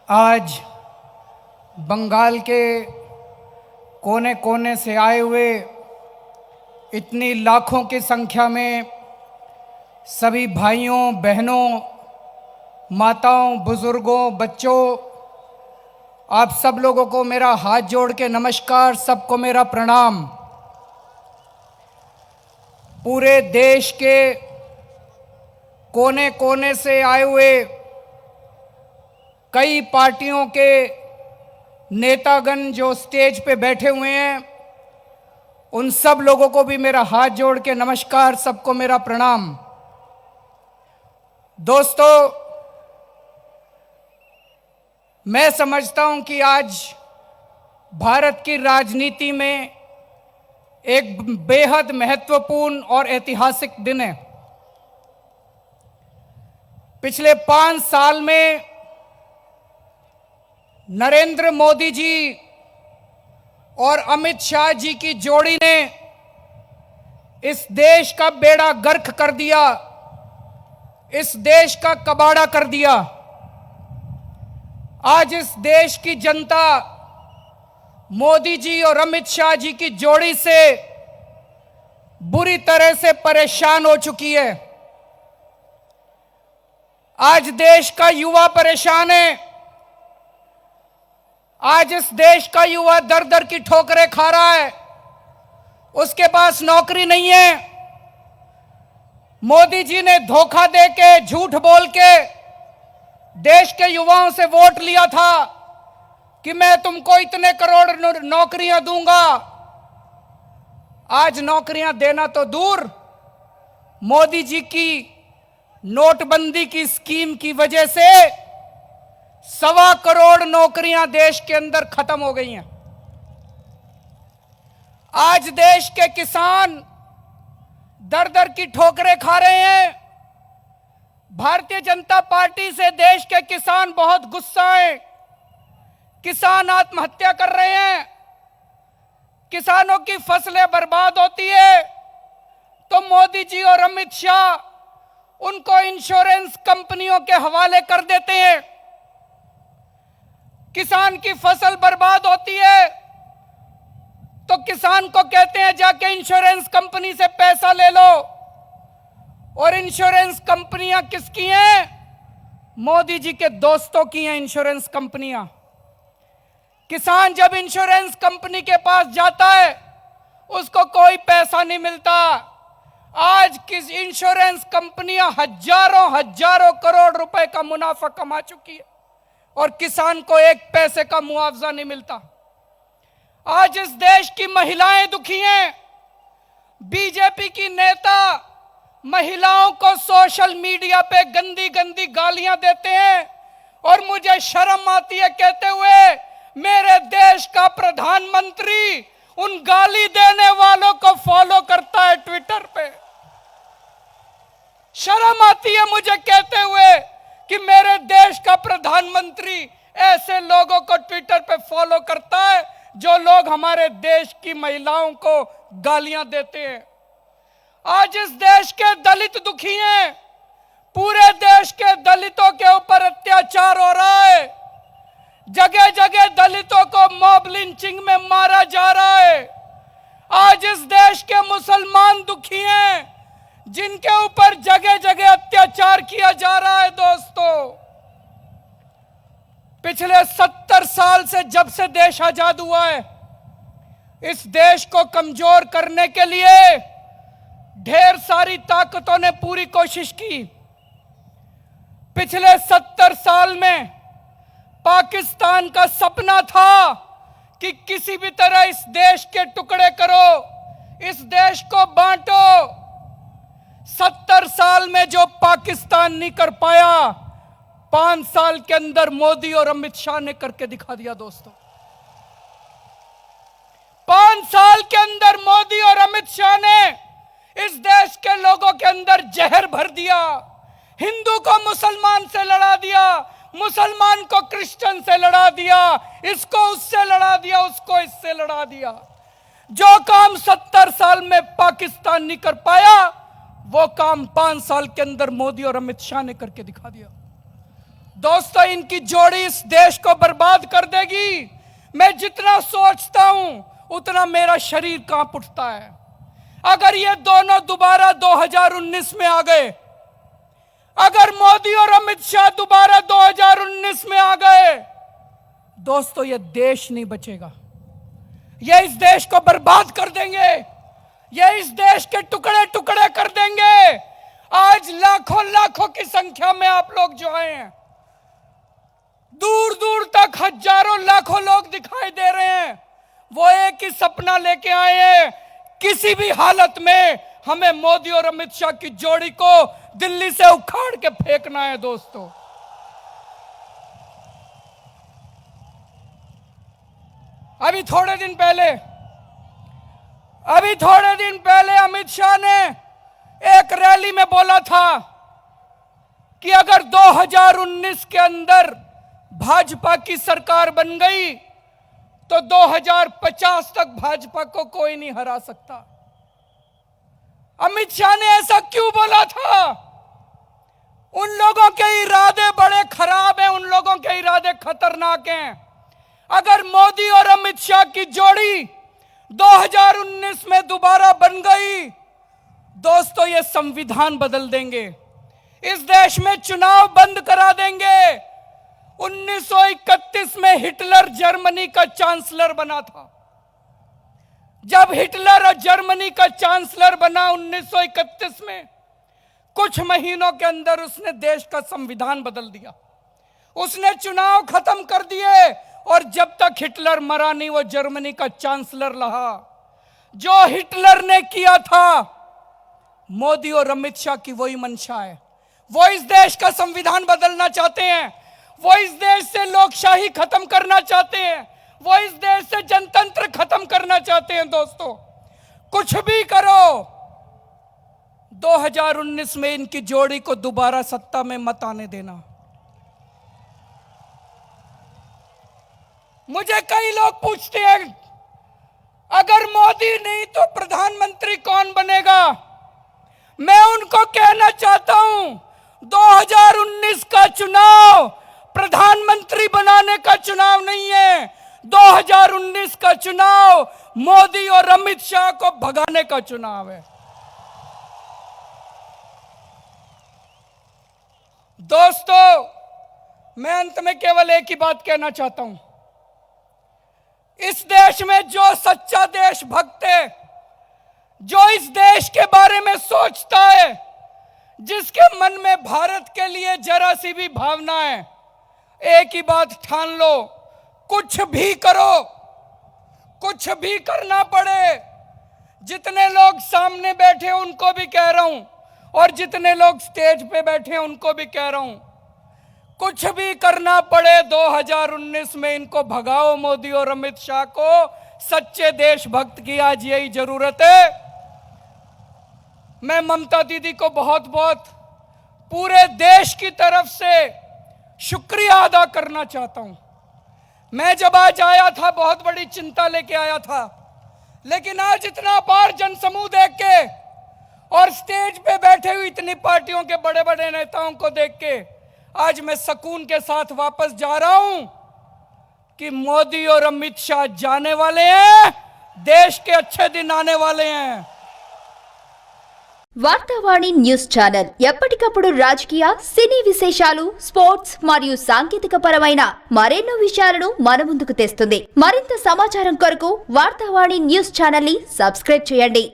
आज बंगाल के कोने कोने से आए हुए इतनी लाखों की संख्या में सभी भाइयों, बहनों, माताओं, बुजुर्गों, बच्चों, आप सब लोगों को मेरा हाथ जोड़ के नमस्कार, सबको मेरा प्रणाम। पूरे देश के कोने कोने से आए हुए कई पार्टियों के नेतागण जो स्टेज पे बैठे हुए हैं, उन सब लोगों को भी मेरा हाथ जोड़ के नमस्कार, सबको मेरा प्रणाम। दोस्तों, मैं समझता हूं कि आज भारत की राजनीति में एक बेहद महत्वपूर्ण और ऐतिहासिक दिन है। पिछले 5 साल में नरेंद्र मोदी जी और अमित शाह जी की जोड़ी ने इस देश का बेड़ा गर्क कर दिया, इस देश का कबाड़ा कर दिया। आज इस देश की जनता मोदी जी और अमित शाह जी की जोड़ी से बुरी तरह से परेशान हो चुकी है। आज देश का युवा परेशान है। आज इस देश का युवा दर दर की ठोकरें खा रहा है, उसके पास नौकरी नहीं है। मोदी जी ने धोखा दे के, झूठ बोल के देश के युवाओं से वोट लिया था कि मैं तुमको इतने करोड़ नौकरियां दूंगा। आज नौकरियां देना तो दूर, मोदी जी की नोटबंदी की स्कीम की वजह से 1.25 करोड़ नौकरियां देश के अंदर खत्म हो गई हैं। आज देश के किसान दर दर की ठोकरें खा रहे हैं। भारतीय जनता पार्टी से देश के किसान बहुत गुस्सा हैं। किसान आत्महत्या कर रहे हैं, किसानों की फसलें बर्बाद होती है तो मोदी जी और अमित शाह उनको इंश्योरेंस कंपनियों के हवाले कर देते हैं। किसान की फसल बर्बाद होती है तो किसान को कहते हैं जाके इंश्योरेंस कंपनी से पैसा ले लो। और इंश्योरेंस कंपनियां किसकी हैं? मोदी जी के दोस्तों की हैं इंश्योरेंस कंपनियां। किसान जब इंश्योरेंस कंपनी के पास जाता है उसको कोई पैसा नहीं मिलता। आज किस इंश्योरेंस कंपनियां हजारों करोड़ रुपए का मुनाफा कमा चुकी है और किसान को 1 पैसे का मुआवजा नहीं मिलता। आज इस देश की महिलाएं दुखी हैं। बीजेपी की नेता महिलाओं को सोशल मीडिया पे गंदी गंदी गालियां देते हैं और मुझे शर्म आती है कहते हुए, मेरे देश का प्रधानमंत्री उन गाली देने वालों को फॉलो करता है ट्विटर पे। शर्म आती है मुझे कहते हुए कि मेरे देश का प्रधानमंत्री ऐसे लोगों को ट्विटर पे फॉलो करता है जो लोग हमारे देश की महिलाओं को गालियां देते हैं। आज इस देश के दलित दुखी हैं। पूरे देश के दलितों के ऊपर अत्याचार हो रहा है। जगह जगह दलितों को मॉब लिंचिंग में मारा जा रहा है। आज इस देश के मुसलमान दुखी हैं जिनके ऊपर जगह जगह अत्याचार किया जा रहा है। दोस्तों, पिछले 70 साल से जब से देश आजाद हुआ है, इस देश को कमजोर करने के लिए ढेर सारी ताकतों ने पूरी कोशिश की। पिछले 70 साल में पाकिस्तान का सपना था कि किसी भी तरह इस देश के टुकड़े करो, इस देश को बांटो। 70 साल में जो पाकिस्तान नहीं कर पाया, 5 साल के अंदर मोदी और अमित शाह ने करके दिखा दिया। दोस्तों, 5 साल के अंदर मोदी और अमित शाह ने इस देश के लोगों के अंदर जहर भर दिया। हिंदू को मुसलमान से लड़ा दिया, मुसलमान को क्रिश्चियन से लड़ा दिया, इसको उससे लड़ा दिया, उसको इससे लड़ा दिया। जो काम 70 साल में पाकिस्तान नहीं कर पाया, वो काम 5 साल के अंदर मोदी और अमित शाह ने करके दिखा दिया। दोस्तों, इनकी जोड़ी इस देश को बर्बाद कर देगी। मैं जितना सोचता हूं उतना मेरा शरीर कांप उठता है। अगर ये दोनों दोबारा 2019 में आ गए, अगर मोदी और अमित शाह दोबारा 2019 में आ गए, दोस्तों ये देश नहीं बचेगा। ये इस देश को बर्बाद कर देंगे, ये इस देश के टुकड़े टुकड़े कर देंगे। आज लाखों लाखों की संख्या में आप लोग जो आए हैं, दूर दूर तक हजारों लाखों लोग दिखाई दे रहे हैं, वो एक ही सपना लेके आए हैं, किसी भी हालत में हमें मोदी और अमित शाह की जोड़ी को दिल्ली से उखाड़ के फेंकना है। दोस्तों, अभी थोड़े दिन पहले अमित शाह ने एक रैली में बोला था कि अगर 2019 के अंदर भाजपा की सरकार बन गई तो 2050 तक भाजपा को कोई नहीं हरा सकता। अमित शाह ने ऐसा क्यों बोला था? उन लोगों के इरादे बड़े खराब हैं, उन लोगों के इरादे खतरनाक हैं। अगर मोदी और अमित शाह की जोड़ी 2019 में दोबारा बन गई, दोस्तों ये संविधान बदल देंगे, इस देश में चुनाव बंद करा देंगे। 1931 में हिटलर जर्मनी का चांसलर बना था। जब हिटलर और जर्मनी का चांसलर बना 1931 में, कुछ महीनों के अंदर उसने देश का संविधान बदल दिया, उसने चुनाव खत्म कर दिए, और जब तक हिटलर मरा नहीं वो जर्मनी का चांसलर रहा। जो हिटलर ने किया था, मोदी और अमित शाह की वही मंशा है। वो इस देश का संविधान बदलना चाहते हैं, वो इस देश से लोकशाही खत्म करना चाहते हैं, वो इस देश से जनतंत्र खत्म करना चाहते हैं। दोस्तों, कुछ भी करो, 2019 में इनकी जोड़ी को दोबारा सत्ता में मत आने देना। मुझे कई लोग पूछते हैं, अगर मोदी नहीं तो प्रधानमंत्री कौन बनेगा? मैं उनको कहना चाहता हूं, 2019 का चुनाव प्रधानमंत्री बनाने का चुनाव नहीं है। 2019 का चुनाव मोदी और अमित शाह को भगाने का चुनाव है। दोस्तों, मैं अंत में केवल एक ही बात कहना चाहता हूं, इस देश में जो सच्चा देशभक्त है, जो इस देश के बारे में सोचता है, जिसके मन में भारत के लिए जरा सी भी भावना है, एक ही बात ठान लो, कुछ भी करो, कुछ भी करना पड़े। जितने लोग सामने बैठे उनको भी कह रहा हूं, और जितने लोग स्टेज पे बैठे उनको भी कह रहा हूं, कुछ भी करना पड़े, 2019 में इनको भगाओ, मोदी और अमित शाह को। सच्चे देशभक्त की आज यही जरूरत है। मैं ममता दीदी को बहुत बहुत पूरे देश की तरफ से शुक्रिया अदा करना चाहता हूं। मैं जब आज आया था बहुत बड़ी चिंता लेके आया था, लेकिन आज इतना अपार जनसमूह देख के और स्टेज पे बैठे हुए इतनी पार्टियों के बड़े बड़े नेताओं को देख के आज मैं सुकून के साथ वापस जा रहा हूं कि मोदी और अमित शाह जाने वाले हैं, देश के अच्छे दिन आने वाले हैं। వార్తావాణి న్యూస్ ఛానల్ ఎప్పటికప్పుడు రాజకీయ సినీ విశేషాలు స్పోర్ట్స్ మరియు సాంకేతిక పరమైన మరెన్నో విషయాలను మన ముందుకు తెస్తుంది। మరింత సమాచారం కొరకు వార్తావాణి న్యూస్ ఛానల్ ని సబ్స్క్రైబ్ చేయండి।